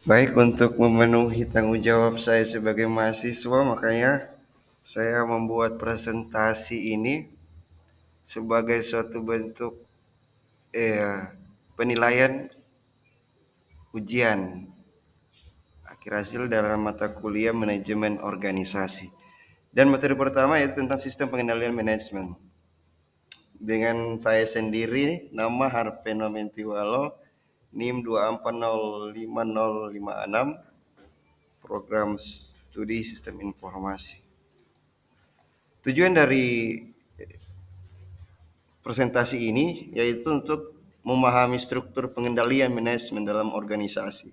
Baik, untuk memenuhi tanggung jawab saya sebagai mahasiswa, makanya saya membuat presentasi ini sebagai suatu bentuk penilaian ujian akhir hasil dalam mata kuliah manajemen organisasi. Dan materi pertama yaitu tentang sistem pengendalian manajemen. Dengan saya sendiri, nama Harpeno Mentiwalo, NIM 2405056, program studi sistem informasi. Tujuan dari presentasi ini yaitu untuk memahami struktur pengendalian manajemen dalam organisasi.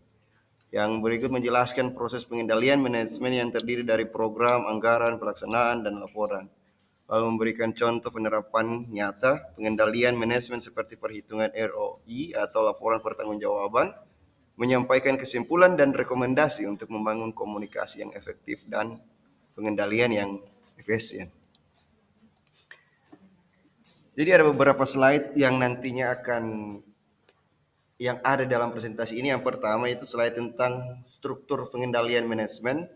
Yang berikut menjelaskan proses pengendalian manajemen yang terdiri dari program, anggaran, pelaksanaan, dan laporan. Lalu memberikan contoh penerapan nyata pengendalian manajemen seperti perhitungan ROI atau laporan pertanggungjawaban, menyampaikan kesimpulan dan rekomendasi untuk membangun komunikasi yang efektif dan pengendalian yang efisien. Jadi ada beberapa slide yang nantinya yang ada dalam presentasi ini. Yang pertama itu slide tentang struktur pengendalian manajemen,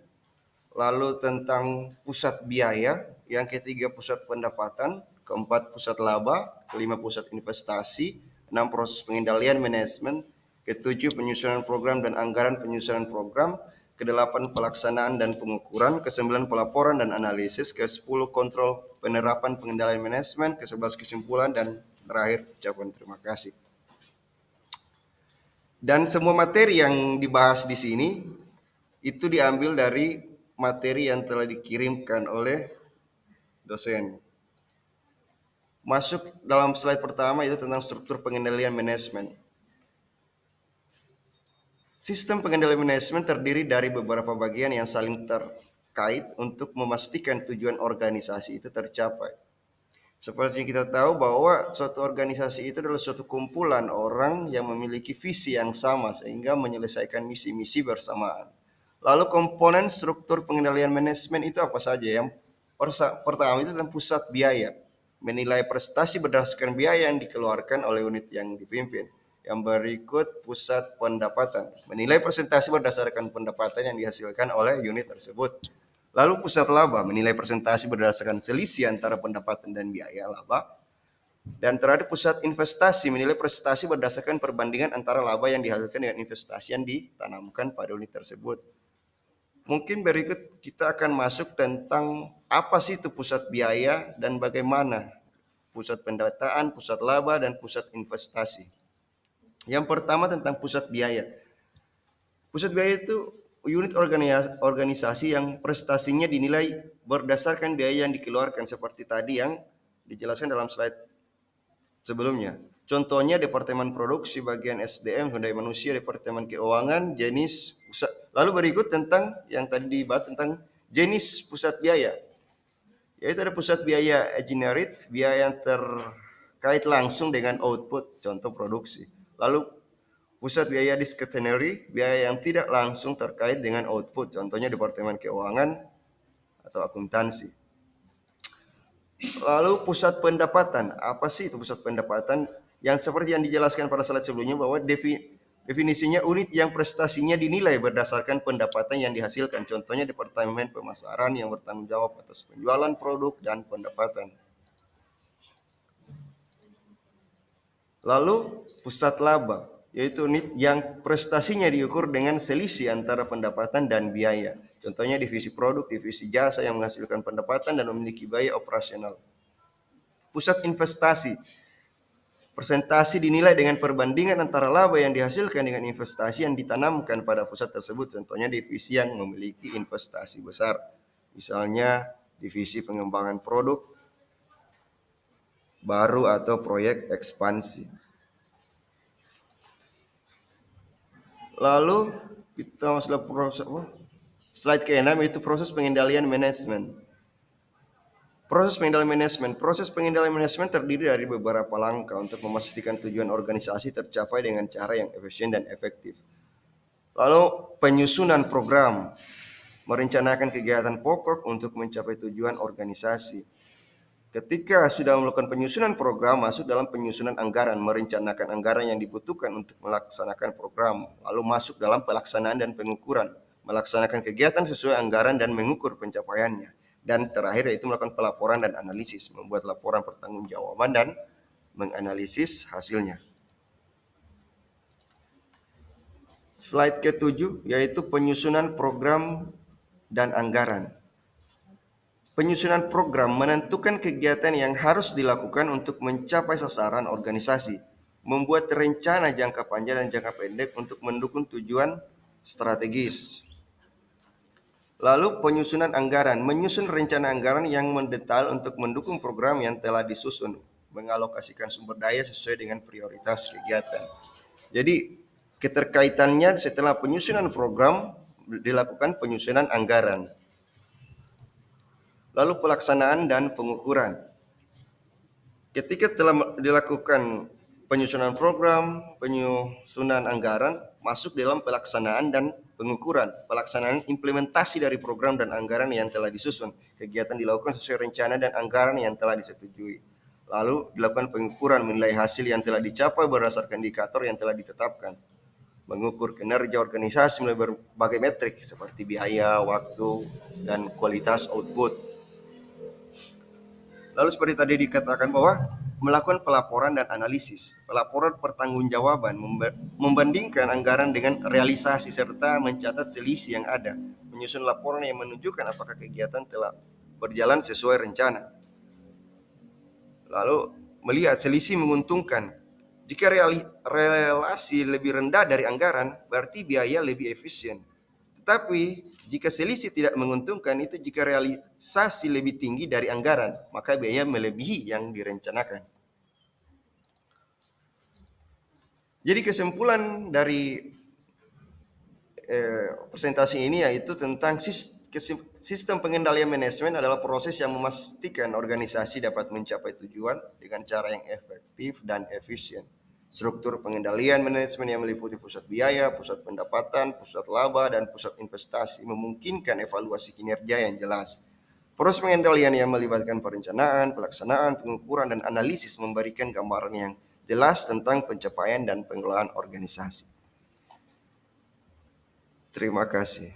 lalu tentang pusat biaya, yang ketiga pusat pendapatan, keempat pusat laba, kelima pusat investasi, enam proses pengendalian manajemen, ketujuh penyusunan program dan anggaran penyusunan program, kedelapan pelaksanaan dan pengukuran, kesembilan pelaporan dan analisis, ke-10 kontrol penerapan pengendalian manajemen, ke-11 kesimpulan, dan terakhir ucapan terima kasih. Dan semua materi yang dibahas di sini itu diambil dari materi yang telah dikirimkan oleh dosen. Masuk dalam slide pertama itu tentang struktur pengendalian manajemen. Sistem pengendalian manajemen terdiri dari beberapa bagian yang saling terkait untuk memastikan tujuan organisasi itu tercapai. Seperti kita tahu bahwa suatu organisasi itu adalah suatu kumpulan orang yang memiliki visi yang sama sehingga menyelesaikan misi-misi bersamaan. Lalu komponen struktur pengendalian manajemen itu apa saja? Yang pertama itu tentang pusat biaya. Menilai prestasi berdasarkan biaya yang dikeluarkan oleh unit yang dipimpin. Yang berikut pusat pendapatan. Menilai presentasi berdasarkan pendapatan yang dihasilkan oleh unit tersebut. Lalu pusat laba menilai presentasi berdasarkan selisih antara pendapatan dan biaya laba. Dan terakhir pusat investasi menilai prestasi berdasarkan perbandingan antara laba yang dihasilkan dengan investasi yang ditanamkan pada unit tersebut. Mungkin berikut kita akan masuk tentang apa sih itu pusat biaya dan bagaimana pusat pendataan, pusat laba, dan pusat investasi. Yang pertama tentang pusat biaya. Pusat biaya itu unit organisasi yang prestasinya dinilai berdasarkan biaya yang dikeluarkan seperti tadi yang dijelaskan dalam slide sebelumnya. Contohnya Departemen Produksi, bagian SDM, sumber daya manusia, Departemen Keuangan, jenis pusat. Lalu berikut tentang yang tadi dibahas tentang jenis pusat biaya. Yaitu ada pusat biaya engineering, biaya yang terkait langsung dengan output, contoh produksi. Lalu pusat biaya discretionary, biaya yang tidak langsung terkait dengan output, contohnya Departemen Keuangan atau akuntansi. Lalu pusat pendapatan, apa sih itu pusat pendapatan? Yang seperti yang dijelaskan pada slide sebelumnya bahwa definisinya unit yang prestasinya dinilai berdasarkan pendapatan yang dihasilkan. Contohnya Departemen Pemasaran yang bertanggung jawab atas penjualan produk dan pendapatan. Lalu pusat laba, yaitu unit yang prestasinya diukur dengan selisih antara pendapatan dan biaya. Contohnya divisi produk, divisi jasa yang menghasilkan pendapatan dan memiliki biaya operasional. Pusat investasi, persentase dinilai dengan perbandingan antara laba yang dihasilkan dengan investasi yang ditanamkan pada pusat tersebut. Contohnya divisi yang memiliki investasi besar. Misalnya divisi pengembangan produk baru atau proyek ekspansi. Lalu kita masuk ke proses slide ke-6 yaitu proses pengendalian manajemen. Proses pengendalian manajemen terdiri dari beberapa langkah untuk memastikan tujuan organisasi tercapai dengan cara yang efisien dan efektif. Lalu penyusunan program, merencanakan kegiatan pokok untuk mencapai tujuan organisasi. Ketika sudah melakukan penyusunan program, masuk dalam penyusunan anggaran, merencanakan anggaran yang dibutuhkan untuk melaksanakan program, lalu masuk dalam pelaksanaan dan pengukuran, melaksanakan kegiatan sesuai anggaran dan mengukur pencapaiannya. Dan terakhir yaitu melakukan pelaporan dan analisis, membuat laporan pertanggungjawaban dan menganalisis hasilnya. Slide ke-7 yaitu penyusunan program dan anggaran. Penyusunan program menentukan kegiatan yang harus dilakukan untuk mencapai sasaran organisasi, membuat rencana jangka panjang dan jangka pendek untuk mendukung tujuan strategis. Lalu penyusunan anggaran, menyusun rencana anggaran yang mendetail untuk mendukung program yang telah disusun, mengalokasikan sumber daya sesuai dengan prioritas kegiatan. Jadi keterkaitannya setelah penyusunan program dilakukan penyusunan anggaran. Lalu pelaksanaan dan pengukuran. Ketika telah dilakukan penyusunan program, penyusunan anggaran, masuk dalam pelaksanaan dan pengukuran. Pelaksanaan implementasi dari program dan anggaran yang telah disusun. Kegiatan dilakukan sesuai rencana dan anggaran yang telah disetujui. Lalu dilakukan pengukuran, menilai hasil yang telah dicapai berdasarkan indikator yang telah ditetapkan. Mengukur kinerja organisasi melalui berbagai metrik seperti biaya, waktu, dan kualitas output. Lalu seperti tadi dikatakan bahwa melakukan pelaporan dan analisis, pelaporan pertanggungjawaban, membandingkan anggaran dengan realisasi serta mencatat selisih yang ada, menyusun laporan yang menunjukkan apakah kegiatan telah berjalan sesuai rencana. Lalu melihat selisih menguntungkan. Jika relasi lebih rendah dari anggaran, berarti biaya lebih efisien. Tetapi jika selisih tidak menguntungkan, itu jika realisasi lebih tinggi dari anggaran, maka biaya melebihi yang direncanakan. Jadi kesimpulan dari presentasi ini yaitu tentang sistem pengendalian manajemen adalah proses yang memastikan organisasi dapat mencapai tujuan dengan cara yang efektif dan efisien. Struktur pengendalian manajemen yang meliputi pusat biaya, pusat pendapatan, pusat laba, dan pusat investasi memungkinkan evaluasi kinerja yang jelas. Proses pengendalian yang melibatkan perencanaan, pelaksanaan, pengukuran, dan analisis memberikan gambaran yang jelas tentang pencapaian dan pengelolaan organisasi. Terima kasih.